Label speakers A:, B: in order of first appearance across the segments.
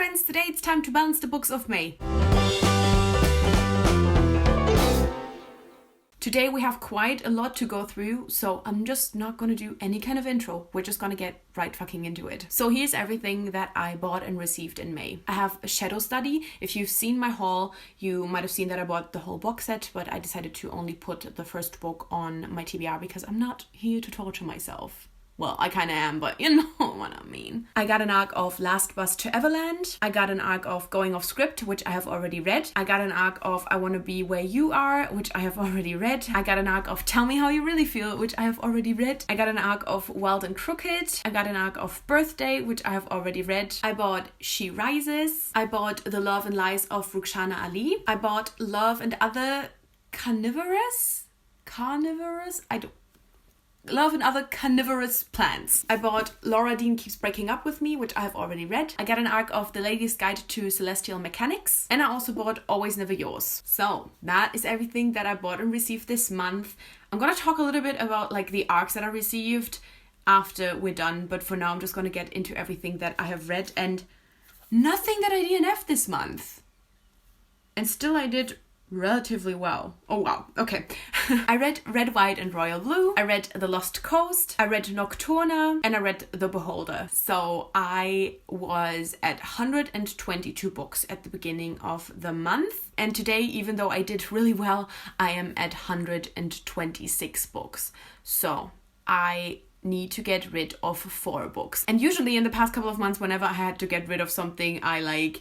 A: friends, today it's time to balance the books of May. Today we have quite a lot to go through, so I'm just not going to do any kind of intro. We're just going to get right fucking into it. So here's everything that I bought and received in May. I have a Shadow Study. If you've seen my haul, you might have seen that I bought the whole box set, but I decided to only put the first book on my TBR because I'm not here to torture myself. Well, I kind of am, but you know what I mean. I got an arc of Last Bus to Everland. I got an arc of Going Off Script, which I have already read. I got an arc of I Want to Be Where You Are, which I have already read. I got an arc of Tell Me How You Really Feel, which I have already read. I got an arc of Wild and Crooked. I got an arc of Birthday, which I have already read. I bought She Rises. I bought The Love and Lies of Rukhsana Ali. I bought Love and Other Carnivorous? Love and Other Carnivorous Plants. I bought Laura Dean Keeps Breaking Up With Me, which I have already read. I got an arc of The Lady's Guide to Celestial Mechanics. And I also bought Always Never Yours. So that is everything that I bought and received this month. I'm going to talk a little bit about like the arcs that I received after we're done. But for now, I'm just going to get into everything that I have read. And nothing that I DNF'd this month. And still I did relatively well. Oh wow, okay. I read Red, White and Royal Blue. I read The Lost Coast. I read Nocturna and I read The Beholder. So I was at 122 books at the beginning of the month. And today, even though I did really well, I am at 126 books. So I need to get rid of 4 books. And usually in the past couple of months, whenever I had to get rid of something, I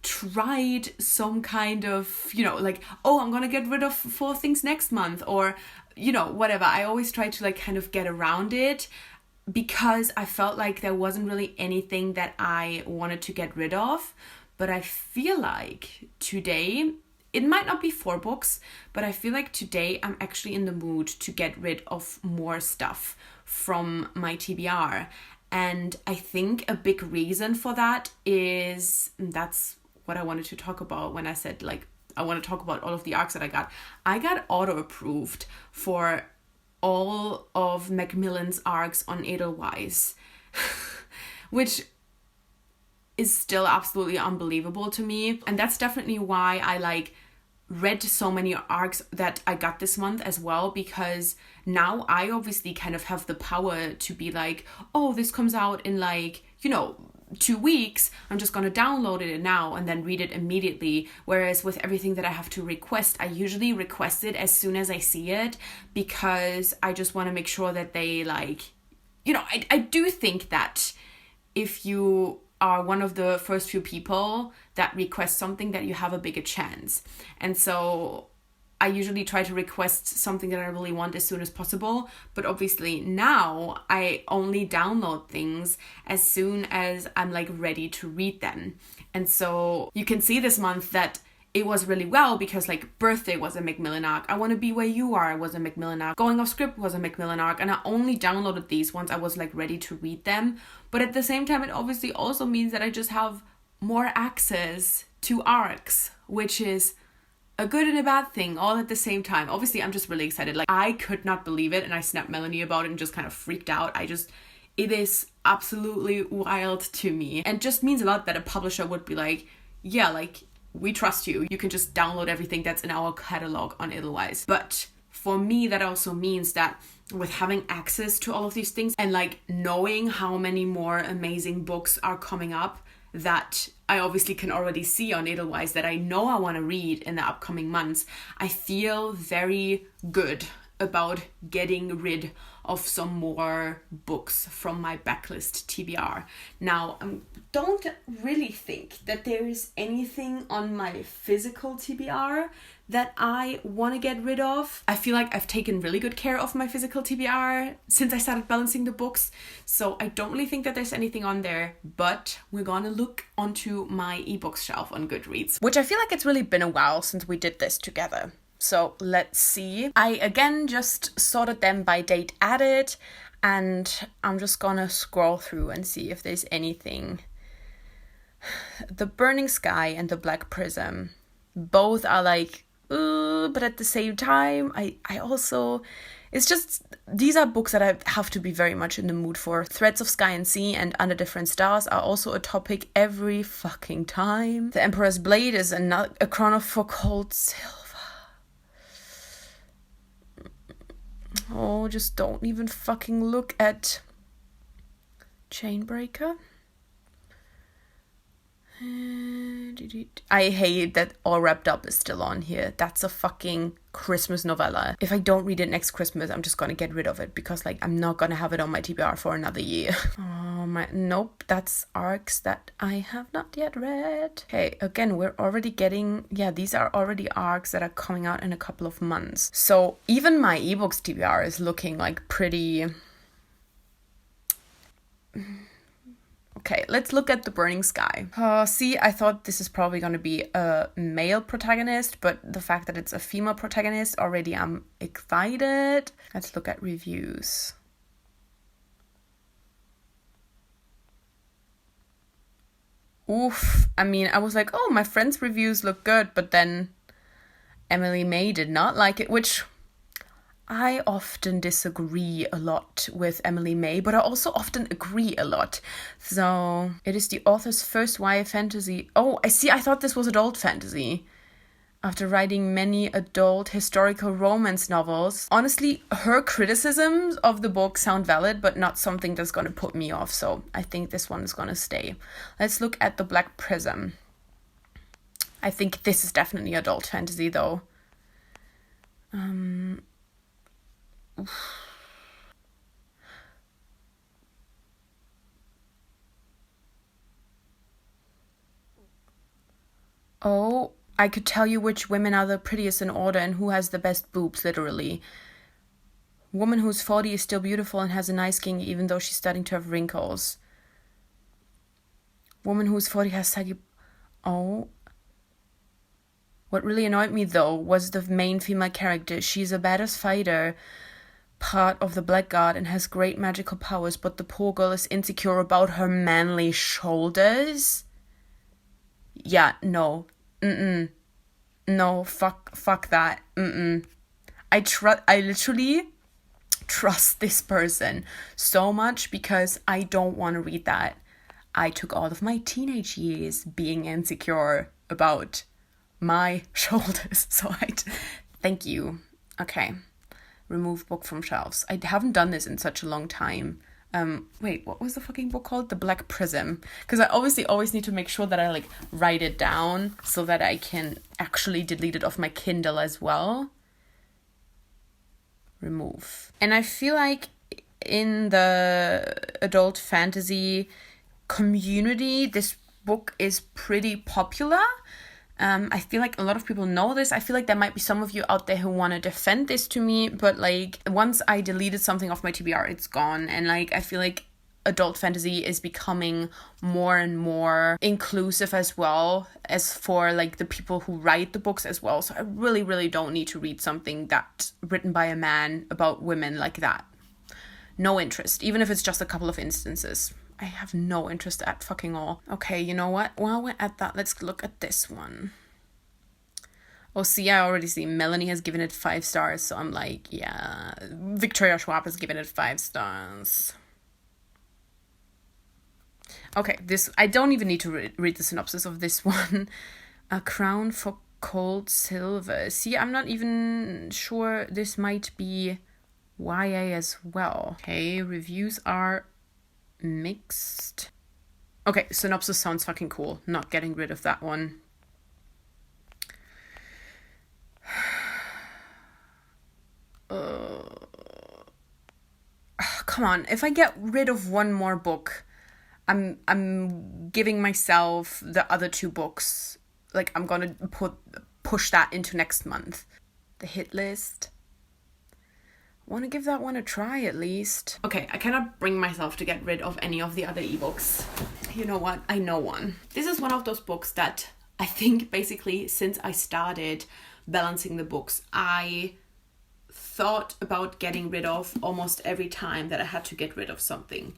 A: tried some kind of, I'm gonna get rid of 4 things next month, or whatever. I always try to kind of get around it because I felt like there wasn't really anything that I wanted to get rid of. But I feel like today, it might not be 4 books, but I feel like today I'm actually in the mood to get rid of more stuff from my TBR. And I think a big reason for that is, that's what I wanted to talk about when I said I want to talk about all of the arcs that I got. I got auto approved for all of Macmillan's arcs on Edelweiss, which is still absolutely unbelievable to me. And that's definitely why I read so many arcs that I got this month as well, because now I obviously kind of have the power to be this comes out in 2 weeks, I'm just going to download it now and then read it immediately. Whereas with everything that I have to request, I usually request it as soon as I see it, because I just want to make sure that they I do think that if you are one of the first few people that request something, that you have a bigger chance. And so I usually try to request something that I really want as soon as possible. But obviously now I only download things as soon as I'm ready to read them. And so you can see this month that it was really well, because Birthday was a Macmillan arc, I Want to Be Where You Are was a Macmillan arc, Going Off Script was a Macmillan arc, and I only downloaded these once I was ready to read them. But at the same time, it obviously also means that I just have more access to arcs, which is a good and a bad thing all at the same time. Obviously, I'm just really excited. I could not believe it, and I snapped Melanie about it and just kind of freaked out. It is absolutely wild to me, and just means a lot that a publisher would be we trust you. You can just download everything that's in our catalog on Edelweiss. But for me, that also means that with having access to all of these things and knowing how many more amazing books are coming up that I obviously can already see on Edelweiss that I know I want to read in the upcoming months, I feel very good about getting rid of some more books from my backlist TBR. Now, don't really think that there is anything on my physical TBR that I want to get rid of. I feel like I've taken really good care of my physical TBR since I started balancing the books, so I don't really think that there's anything on there, but we're gonna look onto my ebooks shelf on Goodreads, which I feel like it's really been a while since we did this together. So let's see. I again just sorted them by date added, and I'm just gonna scroll through and see if there's anything. The Burning Sky and The Black Prism, both are but at the same time, I also, It's just, these are books that I have to be very much in the mood for. Threads of Sky and Sea and Under Different Stars are also a topic every fucking time. The Emperor's Blade is a chrono for Cold Silver. Oh, just don't even fucking look at Chainbreaker. I hate that All Wrapped Up is still on here. That's a fucking Christmas novella. If I don't read it next Christmas, I'm just gonna get rid of it because like I'm not gonna have it on my TBR for another year. Oh my, nope, that's arcs that I have not yet read. Okay, again, we're already getting, these are already arcs that are coming out in a couple of months. So even my ebooks TBR is looking like pretty... Okay, let's look at The Burning Sky. See, I thought this is probably going to be a male protagonist, but the fact that it's a female protagonist, already I'm excited. Let's look at reviews. Oof. I mean, I was like, oh, my friend's reviews look good, but then Emily May did not like it, which... I often disagree a lot with Emily May, but I also often agree a lot. So, it is the author's first YA fantasy. Oh, I see. I thought this was adult fantasy. After writing many adult historical romance novels, honestly, her criticisms of the book sound valid, but not something that's going to put me off. So, I think this one is going to stay. Let's look at The Black Prism. I think this is definitely adult fantasy, though. Oh, I could tell you which women are the prettiest in order and who has the best boobs, literally. Woman who's 40 is still beautiful and has a nice skin even though she's starting to have wrinkles. Woman who's 40 has saggy... Oh. What really annoyed me, though, was the main female character. She's a badass fighter, part of the Black Guard, and has great magical powers, but the poor girl is insecure about her manly shoulders. Yeah, no. No, fuck that. I literally trust this person so much because I don't want to read that. I took all of my teenage years being insecure about my shoulders. So thank you. Okay. Remove book from shelves. I haven't done this in such a long time. Wait, what was the fucking book called? The Black Prism. Because I obviously always need to make sure that I like write it down so that I can actually delete it off my Kindle as well. Remove. And I feel like in the adult fantasy community, this book is pretty popular. I feel like a lot of people know this. I feel like there might be some of you out there who want to defend this to me, but like once I deleted something off my TBR, it's gone. And like I feel like adult fantasy is becoming more and more inclusive as well as for like the people who write the books as well. So I really don't need to read something that's written by a man about women like that. No interest, even if it's just a couple of instances. I have no interest at fucking all. Okay, you know what? While we're at that, let's look at this one. Oh, see, I already see Melanie has given it 5 stars. So I'm like, yeah. Victoria Schwab has given it 5 stars. Okay, this, I don't even need to read the synopsis of this one. A Crown for Cold Silver. See, I'm not even sure this might be YA as well. Okay, reviews are mixed. Okay, synopsis sounds fucking cool. Not getting rid of that one. Come on, if I get rid of one more book, I'm giving myself the other 2 books. Like I'm gonna push that into next month. The hit list. Want to give that one a try at least. Okay, I cannot bring myself to get rid of any of the other ebooks. You know what? I know one. This is one of those books that I think basically since I started balancing the books, I thought about getting rid of almost every time that I had to get rid of something.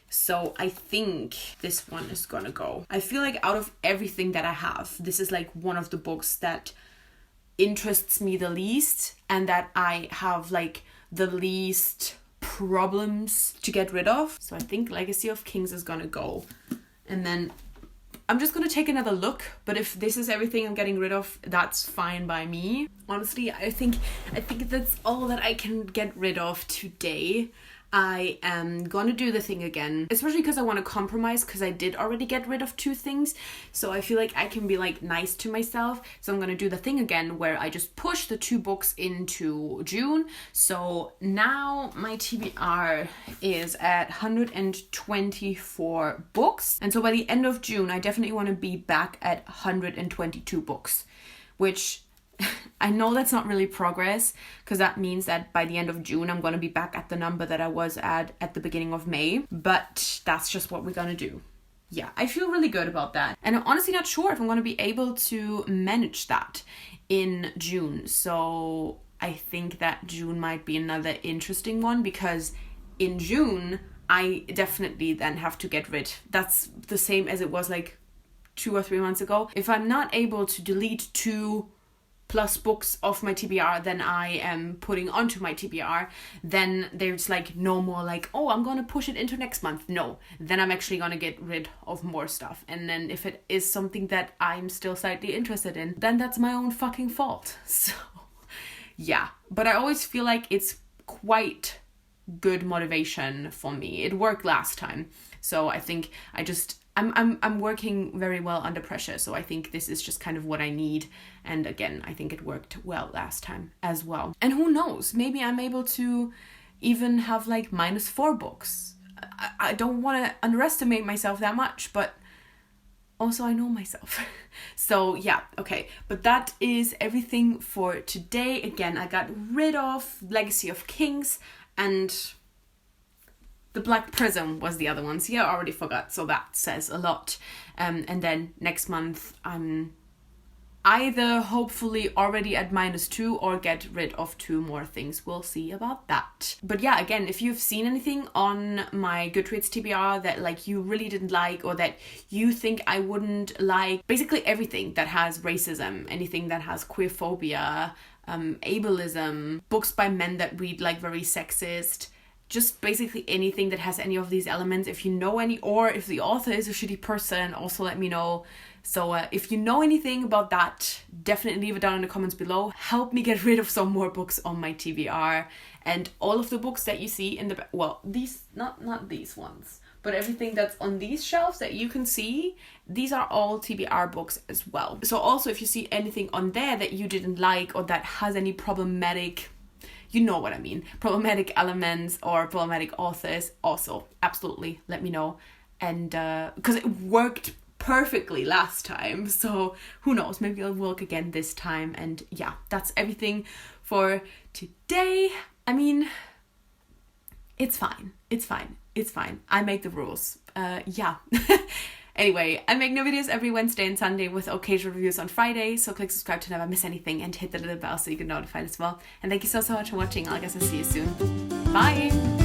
A: So I think this one is gonna go. I feel like out of everything that I have, this is like one of the books that interests me the least and that I have like the least problems to get rid of. So I think Legacy of Kings is gonna go. And then I'm just gonna take another look, but if this is everything I'm getting rid of, that's fine by me. Honestly, I think that's all that I can get rid of today. I am gonna do the thing again, especially because I want to compromise, because I did already get rid of 2 things, so I feel like I can be like nice to myself. So I'm gonna do the thing again where I just push the 2 books into June. So now my TBR is at 124 books, and so by the end of June I definitely want to be back at 122 books, which I know that's not really progress, because that means that by the end of June I'm going to be back at the number that I was at the beginning of May, but that's just what we're going to do. Yeah, I feel really good about that, and I'm honestly not sure if I'm going to be able to manage that in June. So I think that June might be another interesting one, because in June I definitely then have to get rid. That's the same as it was like 2 or 3 months ago. If I'm not able to delete 2 plus books off my TBR than I am putting onto my TBR, then there's like no more like, oh, I'm gonna push it into next month. No, then I'm actually gonna get rid of more stuff. And then if it is something that I'm still slightly interested in, then that's my own fucking fault. So yeah, but I always feel like it's quite good motivation for me. It worked last time, so I think I'm working very well under pressure, so I think this is just kind of what I need. And again, I think it worked well last time as well. And who knows, maybe I'm able to even have like -4 books. I don't want to underestimate myself that much, but also I know myself. So yeah, okay. But that is everything for today. Again, I got rid of Legacy of Kings, and the Black Prism was the other one. See, I already forgot, so that says a lot. And then next month, I'm either hopefully already at -2 or get rid of 2 more things. We'll see about that. But yeah, again, if you've seen anything on my Goodreads TBR that like you really didn't like, or that you think I wouldn't like, basically everything that has racism, anything that has queerphobia, ableism, books by men that read like very sexist, just basically anything that has any of these elements. If you know any, or if the author is a shitty person, also let me know. So if you know anything about that, definitely leave it down in the comments below. Help me get rid of some more books on my TBR. And all of the books that you see in the, well, these, not these ones, but everything that's on these shelves that you can see, these are all TBR books as well. So also if you see anything on there that you didn't like, or that has any problematic, you know what I mean, problematic elements or problematic authors, also absolutely let me know. And because it worked perfectly last time, so who knows, maybe it'll work again this time. And yeah, that's everything for today. I mean, it's fine. I make the rules. Yeah. Anyway, I make new videos every Wednesday and Sunday with occasional reviews on Friday, so click subscribe to never miss anything and hit the little bell so you get notified as well. And thank you so much for watching. I guess I'll see you soon. Bye!